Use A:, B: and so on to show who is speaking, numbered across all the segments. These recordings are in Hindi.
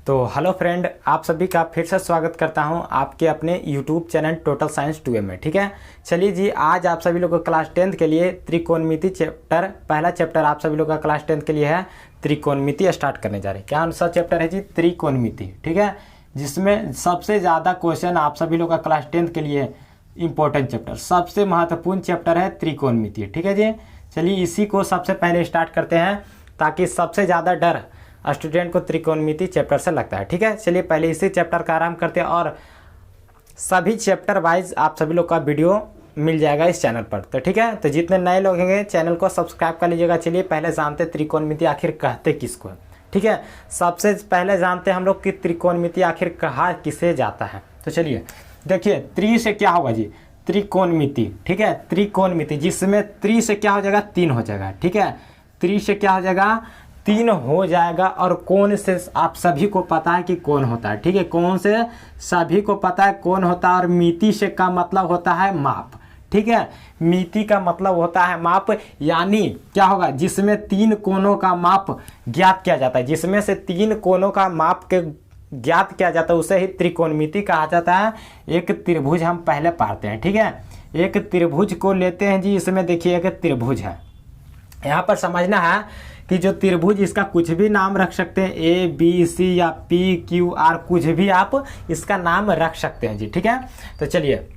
A: तो हेलो फ्रेंड, आप सभी का फिर से स्वागत करता हूं आपके अपने यूट्यूब चैनल टोटल साइंस 2 में। ठीक है, चलिए जी, आज आप सभी लोगों को क्लास 10th के लिए त्रिकोणमिति चैप्टर, पहला चैप्टर आप सभी लोगों का क्लास 10th के लिए है त्रिकोणमिति स्टार्ट करने जा रहे हैं। क्या सा चैप्टर है जी? त्रिकोणमिति। ठीक है, जिसमें सबसे ज़्यादा क्वेश्चन आप सभी लोगों का क्लास 10th के लिए इंपॉर्टेंट चैप्टर, सबसे महत्वपूर्ण चैप्टर है त्रिकोणमिति। ठीक है जी, चलिए इसी को सबसे पहले स्टार्ट करते हैं ताकि सबसे ज़्यादा डर स्टूडेंट को त्रिकोणमिति चैप्टर से लगता है। ठीक है, चलिए पहले इसी चैप्टर का आरंभ करते हैं और सभी चैप्टर वाइज आप सभी लोग का वीडियो मिल जाएगा इस चैनल पर। तो ठीक है, तो जितने नए लोग होंगे चैनल को सब्सक्राइब कर लीजिएगा। चलिए पहले जानते त्रिकोणमिति आखिर कहते किसको है। ठीक है, सबसे पहले जानते हैं हम लोग कि त्रिकोणमिति आखिर कहा किसे जाता है। तो चलिए देखिए, त्रि से क्या होगा जी? त्रिकोणमिति। ठीक है, त्रिकोणमिति जिसमें त्रि से क्या हो जाएगा? 3 हो जाएगा। ठीक है, त्रि से क्या हो जाएगा? 3 हो जाएगा। और कौन से आप सभी को पता है कि कौन होता है। ठीक है, कौन से सभी को पता है कौन होता है। और मिति से का मतलब होता है माप। ठीक है, मिति का मतलब होता है माप, यानी क्या होगा? जिसमें 3 कोनों का माप ज्ञात किया जाता है, जिसमें से 3 कोनों का माप के ज्ञात किया जाता है उसे ही त्रिकोणमिति कहा जाता है। एक त्रिभुज हम पहले पढ़ते हैं। ठीक है, एक त्रिभुज को लेते हैं जी। इसमें देखिए एक त्रिभुज है, यहाँ पर समझना है कि जो त्रिभुज, इसका कुछ भी नाम रख सकते हैं, ए बी सी या पी क्यू आर, कुछ भी आप इसका नाम रख सकते हैं जी। ठीक है, तो चलिए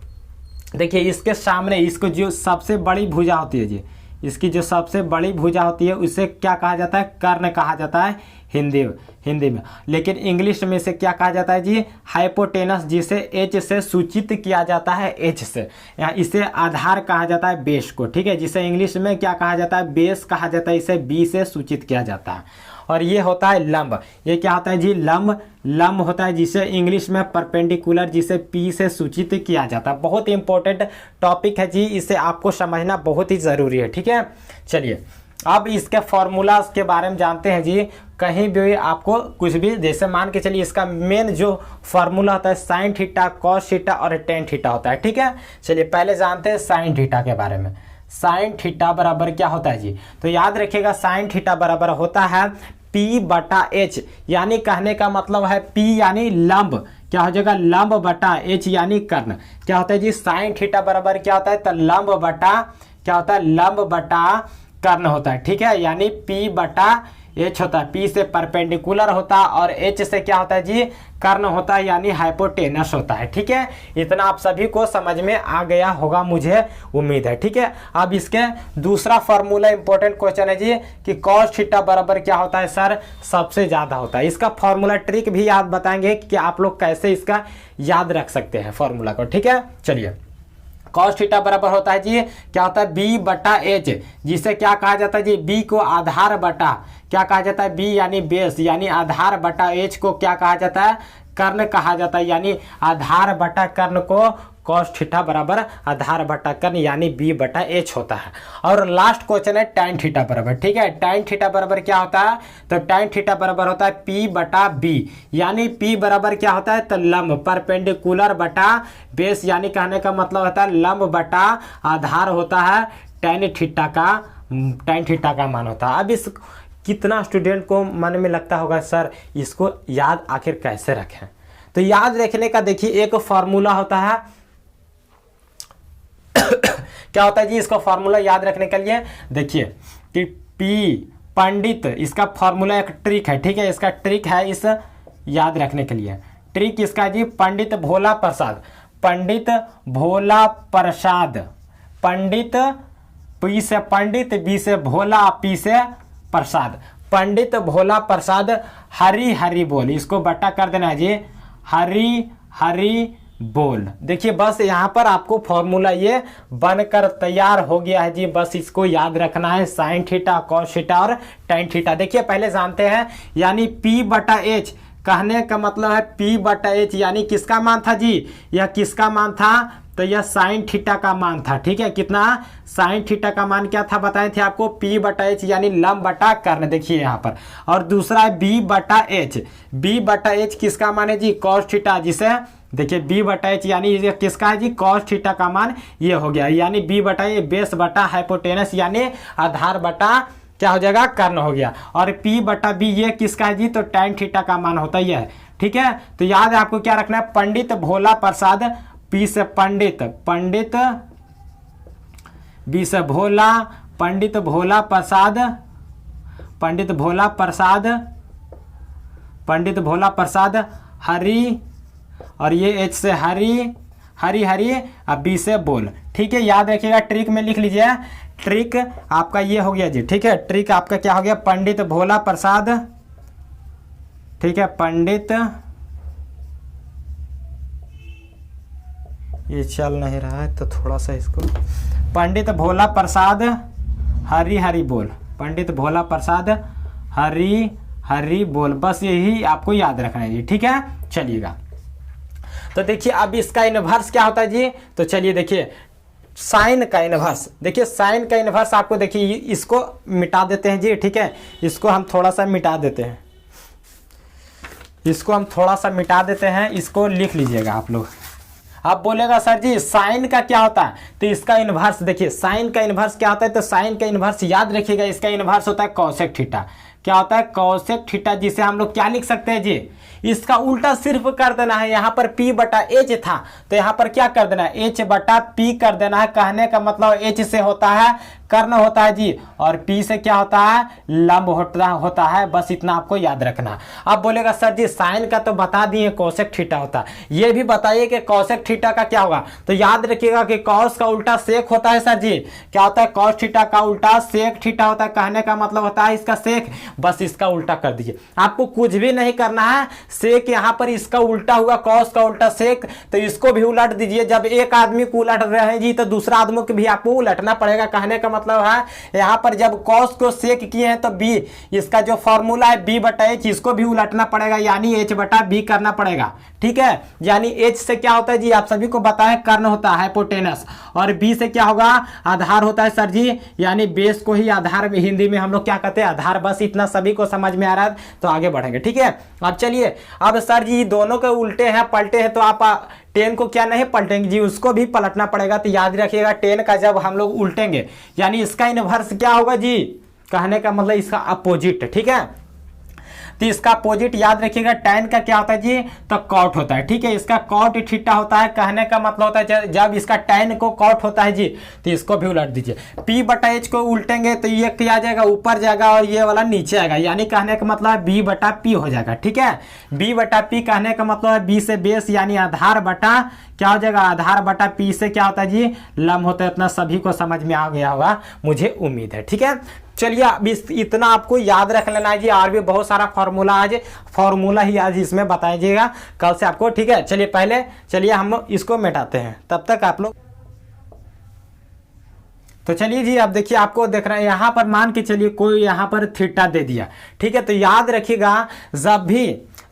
A: देखिए, इसके सामने इसको जो सबसे बड़ी भुजा होती है जी, इसकी जो सबसे बड़ी भुजा होती है उसे क्या कहा जाता है? कर्ण कहा जाता है हिंदी में। लेकिन इंग्लिश में इसे क्या कहा जाता है जी? हाइपोटेनस, जिसे एच से सूचित किया जाता है, एच से। यहाँ इसे आधार कहा जाता है, बेस को। ठीक है, जिसे इंग्लिश में क्या कहा जाता है? बेस कहा जाता है। इसे बी से सूचित किया जाता है। और ये होता है लंब। ये क्या होता है जी? लंब होता है, जिसे इंग्लिश में परपेंडिकुलर, जिसे पी से सूचित किया जाता है। बहुत इंपॉर्टेंट टॉपिक है जी, इसे आपको समझना बहुत ही ज़रूरी है। ठीक है, चलिए अब इसके फॉर्मूलाज के बारे में जानते हैं जी। कहीं भी आपको कुछ भी, जैसे मान के चलिए इसका मेन जो फॉर्मूला होता है साइन थीटा, कॉस थीटा और टेन थीटा होता है। ठीक है, चलिए पहले जानते हैं साइन थीटा के बारे में। साइन थीटा बराबर क्या होता है जी? तो याद रखिएगा, साइन थीटा बराबर होता है P बटा H, यानी कहने का मतलब है P यानी लंब, क्या हो जाएगा? लंब बटा H यानी कर्ण। क्या होता है जी? साइन थीटा बराबर क्या होता है? तो लंब बटा क्या होता है? लंब बटा कर्ण होता है। ठीक है, यानी P बटा H होता है। P से परपेंडिकुलर होता है और H से क्या होता है जी? कर्ण होता है, यानी हाइपोटेनस होता है। ठीक है, इतना आप सभी को समझ में आ गया होगा, मुझे उम्मीद है। ठीक है, अब इसके दूसरा फॉर्मूला इंपॉर्टेंट क्वेश्चन है जी कि कॉस थीटा बराबर क्या होता है सर? सबसे ज्यादा होता है। इसका फॉर्मूला ट्रिक भी याद बताएंगे कि आप लोग कैसे इसका याद रख सकते हैं फॉर्मूला को। ठीक है, चलिए कॉस थीटा बराबर होता है जी, क्या होता है? बी बटा एच, जिसे क्या कहा जाता है जी? बी को आधार बटा क्या कहा जाता है? बी यानी बेस, यानी आधार बटा एच को क्या कहा जाता है? कर्ण कहा जाता है, यानी आधार बटा कर्ण को कॉस थीटा बराबर आधार बटा कर्ण यानी बी बटा एच होता है। और लास्ट क्वेश्चन है tan थीटा बराबर। ठीक है, tan थीटा बराबर क्या होता है? तो tan थीटा बराबर होता है पी बटा बी, यानी पी बराबर क्या होता है? तो लंब, परपेंडिकुलर बटा बेस, यानी कहने का मतलब होता है लंब बटा आधार होता है tan थीटा का मान होता है। अब इस कितना स्टूडेंट को मन में लगता होगा सर इसको याद आखिर कैसे रखें? तो याद रखने का देखिए एक फॉर्मूला होता है क्या होता है जी? इसको फॉर्मूला याद रखने के लिए देखिए कि पी पंडित, इसका फॉर्मूला एक ट्रिक है। ठीक है, इसका ट्रिक है इस याद रखने के लिए। ट्रिक इसका जी पंडित भोला प्रसाद, पंडित भोला प्रसाद, पंडित पी से पंडित, बी से भोला, पी से प्रसाद, पंडित भोला प्रसाद हरी हरी बोल, इसको बटा कर देना है जी, हरी हरी बोल। देखिए बस यहाँ पर आपको फॉर्मूला ये बनकर तैयार हो गया है जी, बस इसको याद रखना है, साइन थीटा, कॉस थीटा और टेन थीटा। देखिए पहले जानते हैं, यानी P बटा H, कहने का मतलब है P बटा H, यानी किसका मान था जी? यह किसका मान था? तो यह साइन थीटा का मान था। ठीक है, कितना? साइन थीटा का मान क्या था बताए थे आपको? P बटा H यानी लंब बटा कर्ण। देखिए यहाँ पर, और दूसरा है B बटा H। B बटा H किसका मान है जी? कॉस थीटा, जिसे देखिए B बटा H यानी ये किसका है जी? कॉस थीटा का मान ये हो गया, यानी B बटा ये बेस बटा हाइपोटेनस यानी आधार बटा क्या हो जाएगा, कर्ण हो गया। और P बटा B ये किसका है जी, तो tan थीटा का मान होता ही है। ठीक है, तो याद है आपको क्या रखना है, पंडित भोला प्रसाद, P से पंडित, पंडित, B से भोला, पंडित भोला प्रसाद, पंडित भोला प्रसाद, पंडित भोला प्रसाद हरि, और ये H से हरि, हरि हरि, अब B से बोल। ठीक है, याद रखिएगा, ट्रिक में लिख लीजिए, ट्रिक आपका ये हो गया जी। ठीक है, ट्रिक आपका क्या हो गया, पंडित भोला प्रसाद, ठीक है, पंडित, ये चल नहीं रहा है तो थोड़ा सा इसको, पंडित भोला प्रसाद हरि हरि बोल, पंडित भोला प्रसाद हरि हरि बोल, बस यही आपको याद रखना है जी। ठीक है, चलिएगा, तो देखिए अब इसका इनवर्स क्या होता है जी, तो चलिए देखिए साइन का इनवर्स, देखिए साइन का इनवर्स आपको, देखिए इसको मिटा देते हैं जी। ठीक है, इसको हम थोड़ा सा मिटा देते हैं, इसको हम थोड़ा सा मिटा देते हैं, इसको लिख लीजिएगा आप लोग। अब बोलेगा सर जी साइन का क्या होता है, तो इसका इनवर्स देखिए, साइन का इनवर्स क्या होता है, तो साइन का इनवर्स याद रखिएगा, इसका इनवर्स होता है कॉसेक थीटा। क्या होता है, कॉसेक थीटा, जिसे हम लोग क्या लिख सकते हैं जी, इसका उल्टा सिर्फ कर देना है। यहाँ पर P बटा H था तो यहाँ पर क्या कर देना है, H बटा P कर देना है। कहने का मतलब H से होता है कर्ण होता है जी, और P से क्या होता है, लंब होता है। बस इतना आपको याद रखना। अब बोलेगा सर जी साइन का तो बता दिए कोसेक थीटा होता है, ये भी बताइए कि कोसेक थीटा का क्या होगा, तो याद रखिएगा कि कॉस का उल्टा सेक होता है। सर जी क्या होता है, कॉस थीटा का उल्टा सेक थीटा होता है। कहने का मतलब होता है इसका सेक, बस इसका उल्टा कर दीजिए। आपको कुछ भी नहीं करना है, सेक यहाँ पर इसका उल्टा हुआ, कॉस का उल्टा सेक, तो इसको भी उलट दीजिए। जब एक आदमी को उलट रहे हैं जी तो दूसरा आदमी को भी आपको उलटना पड़ेगा। कहने का मतलब है यहाँ पर जब कॉस को सेक किए हैं तो बी, इसका जो फॉर्मूला है बी बटा एच, इसको भी उलटना पड़ेगा, यानी एच बटा बी करना पड़ेगा। ठीक है, यानी एच से क्या होता है जी, आप सभी को बताएं कर्ण होता है हाइपोटेनस, और बी से क्या होगा, आधार होता है सर जी, यानी बेस को ही आधार में हिंदी में हम लोग क्या कहते हैं, आधार। बस इतना सभी को समझ में आ रहा है तो आगे बढ़ेंगे। ठीक है, अब चलिए, अब सर जी दोनों के उल्टे हैं पलटे हैं, तो आप 10 को क्या नहीं पलटेंगे जी, उसको भी पलटना पड़ेगा। तो याद रखिएगा 10 का जब हम लोग उल्टेंगे यानी इसका इनवर्स क्या होगा जी, कहने का मतलब इसका अपोजिट। ठीक है, तो इसका अपोजिट याद रखिएगा, tan का क्या होता है जी, तो कॉट होता है। ठीक है, इसका कॉट थीटा होता है। कहने का मतलब होता है जब इसका tan को कॉट होता है जी, तो इसको भी उलट दीजिए। P बटा H को उल्टेंगे तो ये क्या आ जाएगा, ऊपर जाएगा और ये वाला नीचे आएगा, यानी कहने का मतलब B बटा P हो जाएगा। ठीक है, B बटा P कहने का मतलब है B से बेस यानी आधार बटा क्या हो जाएगा, आधार बटा P से क्या होता है जी, लंब होता है। इतना सभी को समझ में आ गया होगा मुझे उम्मीद है। ठीक है, चलिए अब इतना आपको याद रख लेना है जी, और भी बहुत सारा फार्मूला आज फार्मूला ही आज इसमें बताइएगा कल से आपको। ठीक है, चलिए पहले चलिए हम इसको मिटाते हैं, तब तक आप लोग। तो चलिए जी, अब देखिए आपको देख रहे हैं यहाँ पर मान के चलिए कोई यहाँ पर थीटा दे दिया। ठीक है, तो याद रखिएगा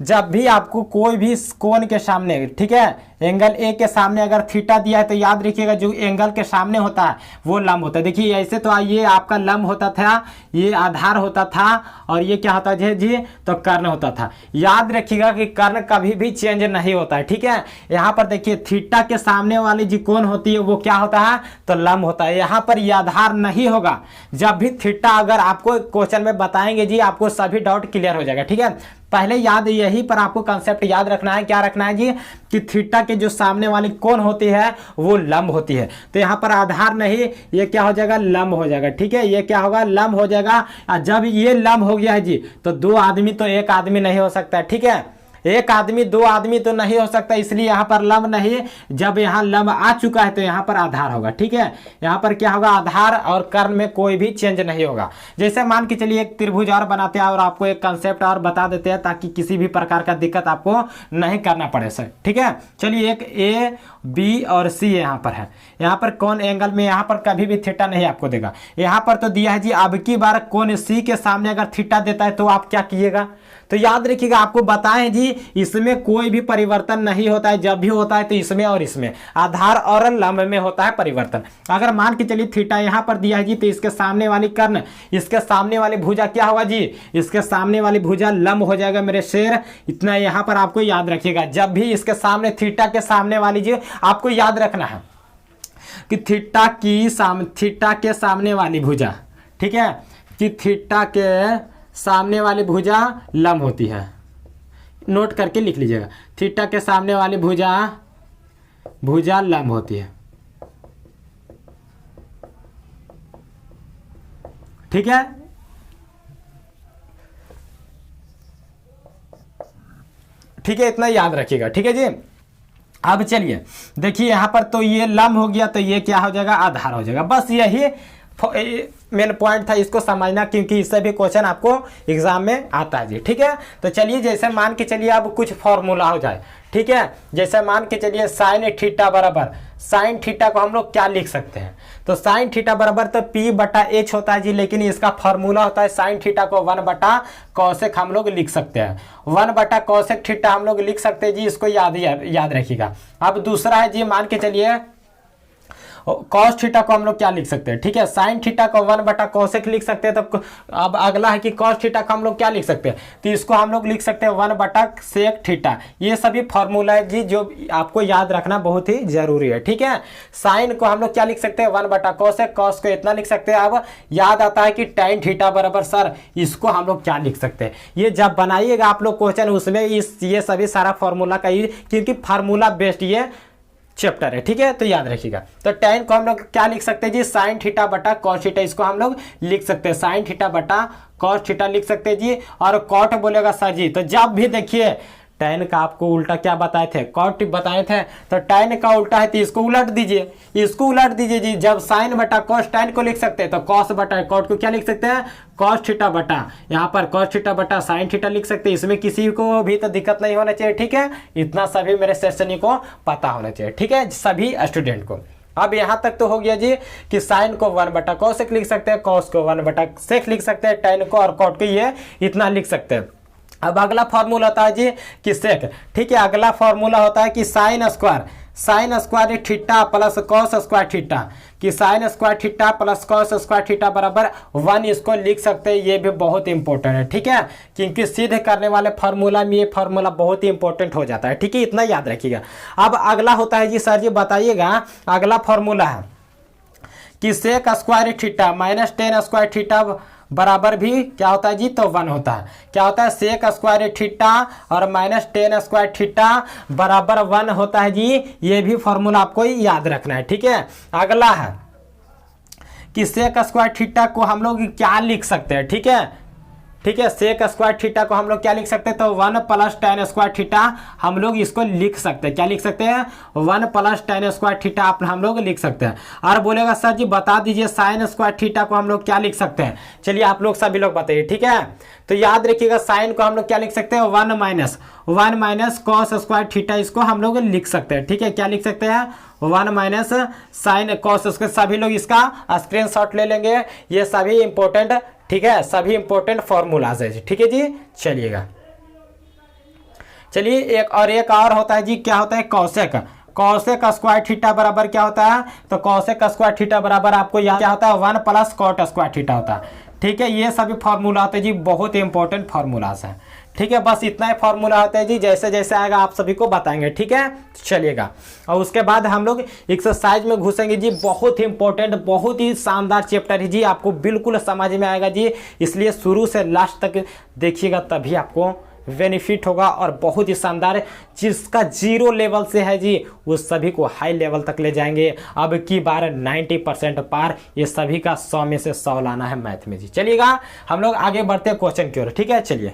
A: जब भी आपको कोई भी कोण के सामने, ठीक है, एंगल ए के सामने अगर थीटा दिया है तो याद रखिएगा जो एंगल के सामने होता है वो लंब होता है। देखिए ऐसे तो ये आपका लंब होता था, ये आधार होता था, और ये क्या होता है जी, तो कर्ण होता था। याद रखिएगा कि कर्ण कभी भी चेंज नहीं होता है। ठीक है, यहाँ पर देखिए थीटा के सामने वाली जो कोण होती है वो क्या होता है, तो लंब होता है। यहाँ पर ये आधार नहीं होगा। जब भी थीटा अगर आपको क्वेश्चन में बताएंगे जी, आपको सभी डाउट क्लियर हो जाएगा। ठीक है, पहले याद यही पर आपको कंसेप्ट याद रखना है। क्या रखना है जी, कि थीटा के जो सामने वाली कोण होती है वो लंब होती है। तो यहाँ पर आधार नहीं, ये क्या हो जाएगा, लंब हो जाएगा। ठीक है, ये क्या होगा, लंब हो जाएगा। और जब ये लंब हो गया है जी, तो दो आदमी तो एक आदमी नहीं हो सकता। ठीक है, एक आदमी दो आदमी तो नहीं हो सकता, इसलिए यहाँ पर लंब नहीं। जब यहाँ लंब आ चुका है तो यहाँ पर आधार होगा। ठीक है, यहाँ पर क्या होगा, आधार, और कर्ण में कोई भी चेंज नहीं होगा। जैसे मान के चलिए एक त्रिभुज और बनाते हैं और आपको एक कंसेप्ट और बता देते हैं ताकि किसी भी प्रकार का दिक्कत आपको नहीं करना पड़े सर। ठीक है, चलिए एक ए बी और सी यहाँ पर है। यहाँ पर कौन एंगल में यहाँ पर कभी भी थीटा नहीं आपको देगा। यहाँ पर तो दिया है जी, अब की बार कौन सी के सामने अगर थीटा देता है तो आप क्या कीजिएगा, तो याद रखिएगा आपको बताएं जी, इसमें कोई भी परिवर्तन नहीं होता है। जब भी होता है तो इसमें और इसमें, आधार और लंब में होता है परिवर्तन। अगर मान के चलिए थीटा यहाँ पर दिया है जी, तो इसके सामने वाली कर्ण, इसके सामने वाली भुजा क्या होगा जी, इसके सामने वाली भुजा लंब हो जाएगा मेरे शेर। इतना यहाँ पर आपको याद रखिएगा। जब भी इसके सामने थीटा के सामने वाली जी, आपको याद रखना है कि थीटा के सामने वाली भुजा, ठीक है, कि थीटा के सामने वाली भुजा लंब होती है। नोट करके लिख लीजिएगा, थीटा के सामने वाली भुजा लंब होती है। ठीक है, ठीक है, इतना याद रखिएगा। ठीक है जी। अब चलिए देखिए यहाँ पर तो ये लंब हो गया, तो ये क्या हो जाएगा, आधार हो जाएगा। बस यही मेन पॉइंट था, इसको समझना, क्योंकि इससे भी क्वेश्चन आपको एग्जाम में आता है जी। ठीक है, तो चलिए जैसे मान के चलिए अब कुछ फॉर्मूला हो जाए। ठीक है, जैसे मान के चलिए साइन थीटा बराबर, साइन थीटा को हम लोग क्या लिख सकते हैं, तो साइन थीटा बराबर तो P बटा H होता है जी, लेकिन इसका फॉर्मूला होता है साइन थीटा को 1 बटा कॉसेक हम लोग लिख सकते हैं। 1 बटा कॉसेक थीटा हम लोग लिख सकते हैं जी, इसको याद रखिएगा। अब दूसरा है जी, मान के चलिए कॉस थीटा को हम लोग क्या लिख सकते हैं। ठीक है, साइन थीटा को 1 बटा कॉसेक लिख सकते हैं। तो अब अगला है कि कॉस थीटा को हम लोग क्या लिख सकते हैं, तो इसको हम लोग लिख सकते हैं 1 बटा सेक थीटा। ये सभी फॉर्मूला है जी जो आपको याद रखना बहुत ही जरूरी है। ठीक है, साइन को हम लोग क्या लिख सकते हैं, 1 बटा कॉसेक, कॉस को इतना लिख सकते हैं। अब याद आता है कि tan थीटा बराबर, सर इसको हम लोग क्या लिख सकते हैं। ये जब बनाइएगा आप लोग क्वेश्चन, उसमें ये सभी सारा फॉर्मूला का ही, क्योंकि फार्मूला बेस्ड ये चैप्टर है। ठीक है, तो याद रखिएगा। तो tan को हम लोग क्या लिख सकते हैं जी, साइन थीटा बटा कॉस थीटा, इसको हम लोग लिख सकते हैं साइन थीटा बटा कॉस थीटा लिख सकते हैं जी। और कॉट बोलेगा सर जी, तो जब भी देखिए tan का आपको उल्टा क्या बताए थे, कॉट बताए थे, तो tan का उल्टा है तो इसको उलट दीजिए, इसको उलट दीजिए जी। जब साइन बटा कॉस tan को लिख सकते हैं, तो कॉस बटा कॉट को क्या लिख सकते हैं, कॉस थीटा बटा, यहाँ पर कॉस थीटा बटा साइन थीटा लिख सकते हैं। इसमें किसी को भी तो दिक्कत नहीं होना चाहिए। ठीक है, इतना सभी मेरे सेशन को पता होना चाहिए। ठीक है, सभी स्टूडेंट को। अब यहाँ तक तो हो गया जी कि साइन को 1 बटा कॉसेक लिख सकते हैं, कॉस को 1 बटा सेक लिख सकते हैं, tan को और कॉट को ये इतना लिख सकते हैं। अब अगला फॉर्मूला होता है जी कि सेक। ठीक है, अगला फॉर्मूला होता है कि sine square theta plus cos square theta, कि sine square theta plus cos square theta बराबर 1, इसको लिख सकते हैं। ये भी बहुत इंपॉर्टेंट है। ठीक है, क्योंकि सिद्ध करने वाले फार्मूला में ये फार्मूला बहुत ही इंपॉर्टेंट हो जाता है। ठीक है, इतना याद रखिएगा। अब अगला होता है जी, सर जी बताइएगा, अगला फॉर्मूला है कि sec square theta minus tan square theta बराबर भी क्या होता है जी, तो 1 होता है। क्या होता है, सेक स्क्वायर थीटा और माइनस tan स्क्वायर थीटा बराबर 1 होता है जी। ये भी फॉर्मूला आपको याद रखना है। ठीक है, अगला है कि सेक स्क्वायर थीटा को हम लोग क्या लिख सकते हैं। ठीक है, ठीक है, सेक स्क्वायर थीटा को हम लोग क्या लिख सकते हैं, तो 1 प्लस tan स्क्वायर थीटा हम लोग इसको लिख सकते हैं। क्या लिख सकते हैं, 1 प्लस tan स्क्वायर थीटा आप हम लोग लिख सकते हैं। और बोलेगा सर जी बता दीजिए साइन स्क्वायर थीटा को हम लोग क्या लिख सकते हैं। चलिए आप लोग सभी लोग बताइए। ठीक है, तो याद रखिएगा साइन को हम लोग क्या लिख सकते हैं, 1 माइनस कॉस स्क्वायर थीटा, इसको हम लोग लिख सकते हैं। ठीक है, क्या लिख सकते हैं, 1 माइनस साइन कॉस स्क्वायर। सभी लोग इसका स्क्रीनशॉट ले लेंगे, ये सभी इंपॉर्टेंट, ठीक है, सभी इंपॉर्टेंट फॉर्मूलाज है। ठीक है जी, चलिएगा। चलिए एक और होता है जी, क्या होता है, कॉसेक स्क्वायर थीटा बराबर क्या होता है, तो कॉसेक स्क्वायर थीटा बराबर आपको याद क्या होता है, 1 प्लस कॉट स्क्वायर थीटा होता है। ठीक है, ये सभी फॉर्मूला होते हैं जी, बहुत इंपॉर्टेंट फॉर्मूलाज हैं। ठीक है, बस इतना ही फॉर्मूला होता है जी, जैसे जैसे आएगा आप सभी को बताएंगे। ठीक है, चलिएगा। और उसके बाद हम लोग एक्सरसाइज में घुसेंगे जी, बहुत ही इंपॉर्टेंट, बहुत ही शानदार चैप्टर है जी, आपको बिल्कुल समझ में आएगा जी, इसलिए शुरू से लास्ट तक देखिएगा, तभी आपको बेनिफिट होगा। और बहुत ही शानदार, जिसका 0 लेवल से है जी, वो सभी को हाई लेवल तक ले जाएंगे। अब की बार 90% पार, ये सभी का 100 में से 100 लाना है मैथ में जी। चलिएगा, हम लोग आगे बढ़ते हैं क्वेश्चन की ओर। ठीक है, चलिए।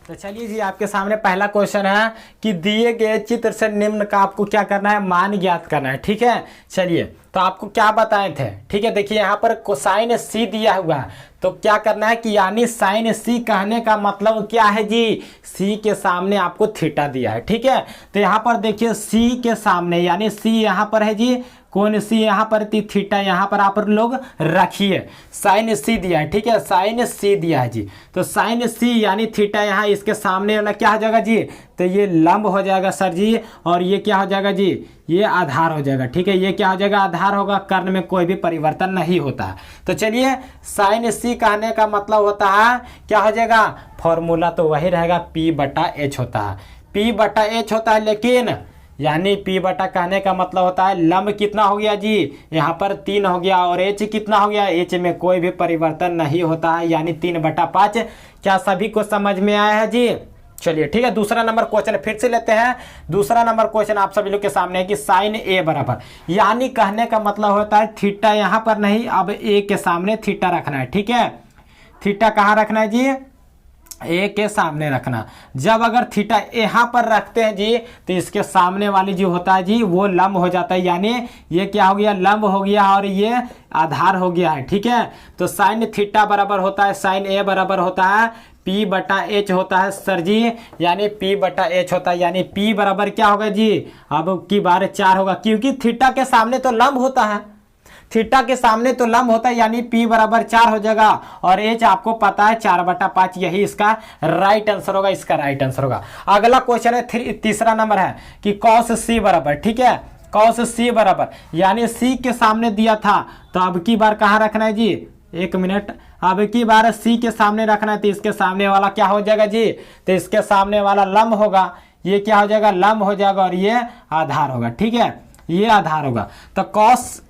A: तो चलिए जी, आपके सामने पहला क्वेश्चन है कि दिए गए चित्र से निम्न का आपको क्या करना है, मान ज्ञात करना है। ठीक है, चलिए, तो आपको क्या बताए थे। ठीक है, देखिए यहाँ पर कोसाइन सी दिया हुआ है, तो क्या करना है कि यानी साइन सी कहने का मतलब क्या है जी, सी के सामने आपको थीटा दिया है। ठीक है, तो यहाँ पर देखिए सी के सामने, यानी सी यहाँ पर है जी, कौन सी यहाँ पर थीटा यहाँ पर आप लोग रखिए, साइन सी दिया है। ठीक है, साइन सी दिया है जी, तो साइन सी यानी थीटा यहाँ इसके सामने वाला क्या हो जाएगा जी, तो ये लंब हो जाएगा सर जी, और ये क्या हो जाएगा जी, ये आधार हो जाएगा। ठीक है, ये क्या हो जाएगा, आधार होगा, कर्ण में कोई भी परिवर्तन नहीं होता है। तो चलिए, साइन सी कहने का मतलब होता है क्या हो जाएगा, फॉर्मूला तो वही रहेगा, P/H होता है, P/H होता है। लेकिन यानी पी बटा कहने का मतलब होता है लंब कितना हो गया जी, यहाँ पर 3 हो गया, और एच कितना हो गया, एच में कोई भी परिवर्तन नहीं होता है, यानी 3/5। क्या सभी को समझ में आया है जी? चलिए ठीक है, दूसरा नंबर क्वेश्चन फिर से लेते हैं। दूसरा नंबर क्वेश्चन आप सभी लोग के सामने है कि साइन ए बराबर, यानी कहने का मतलब होता है थीटा यहाँ पर नहीं, अब ए के सामने थीटा रखना है। ठीक है, थीटा कहाँ रखना है जी, ए के सामने रखना। जब अगर थीटा यहाँ पर रखते हैं जी तो इसके सामने वाली जो होता है जी वो लंब हो जाता है, यानी ये क्या हो गया, लंब हो गया और ये आधार हो गया है। ठीक है, तो साइन थीटा बराबर होता है, साइन ए बराबर होता है पी बटा एच होता है सर जी, यानी पी बटा एच होता है, यानी पी बराबर क्या होगा जी, अब की बार 4 होगा, क्योंकि थीटा के सामने तो लंब होता है, थीटा के सामने तो लंब होता है, यानी P बराबर 4 हो जाएगा, और H आपको पता है 4/5, यही इसका राइट आंसर होगा, इसका राइट आंसर होगा। अगला क्वेश्चन है तीसरा नंबर है कि cos C बराबर, ठीक है, cos C बराबर, यानी C के सामने दिया था, तो अब की बार कहाँ रखना है जी, 1 मिनट, अब की बार C के सामने रखना है, तो इसके सामने वाला क्या हो जाएगा जी, तो इसके सामने वाला लंब होगा, ये क्या हो जाएगा, लंब हो जाएगा, और ये आधार होगा। ठीक है, ये आधार होगा, तो cos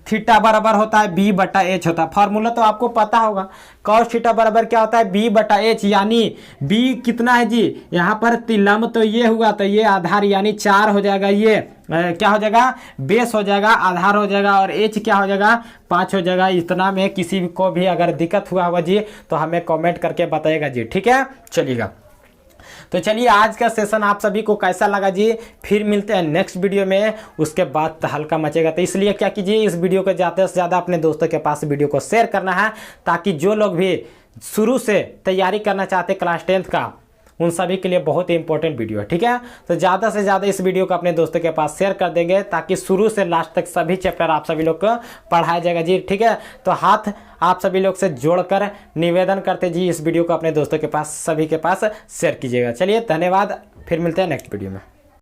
A: थीटा बराबर होता है बी बटा एच होता है, फार्मूला तो आपको पता होगा, cos थीटा बराबर क्या होता है बी बटा एच, यानी बी कितना है जी, यहाँ पर लंब तो ये हुआ, तो ये आधार यानी 4 हो जाएगा, ये क्या हो जाएगा, बेस हो जाएगा, आधार हो जाएगा, और एच क्या हो जाएगा, 5 हो जाएगा। इतना में किसी को भी अगर दिक्कत हुआ होगा जी तो हमें कॉमेंट करके बताइएगा जी। ठीक है, चलिएगा, तो चलिए आज का सेशन आप सभी को कैसा लगा जी, फिर मिलते हैं नेक्स्ट वीडियो में, उसके बाद हल्का मचेगा, तो इसलिए क्या कीजिए, इस वीडियो को ज़्यादा से ज़्यादा अपने दोस्तों के पास वीडियो को शेयर करना है, ताकि जो लोग भी शुरू से तैयारी करना चाहते क्लास 10th का, उन सभी के लिए बहुत ही इंपॉर्टेंट वीडियो है। ठीक है, तो ज़्यादा से ज़्यादा इस वीडियो को अपने दोस्तों के पास शेयर कर देंगे, ताकि शुरू से लास्ट तक सभी चैप्टर आप सभी लोग को पढ़ाया जाएगा जी। ठीक है, तो हाथ आप सभी लोग से जोड़कर निवेदन करते जी, इस वीडियो को अपने दोस्तों के पास, सभी के पास शेयर कीजिएगा। चलिए धन्यवाद, फिर मिलते हैं नेक्स्ट वीडियो में।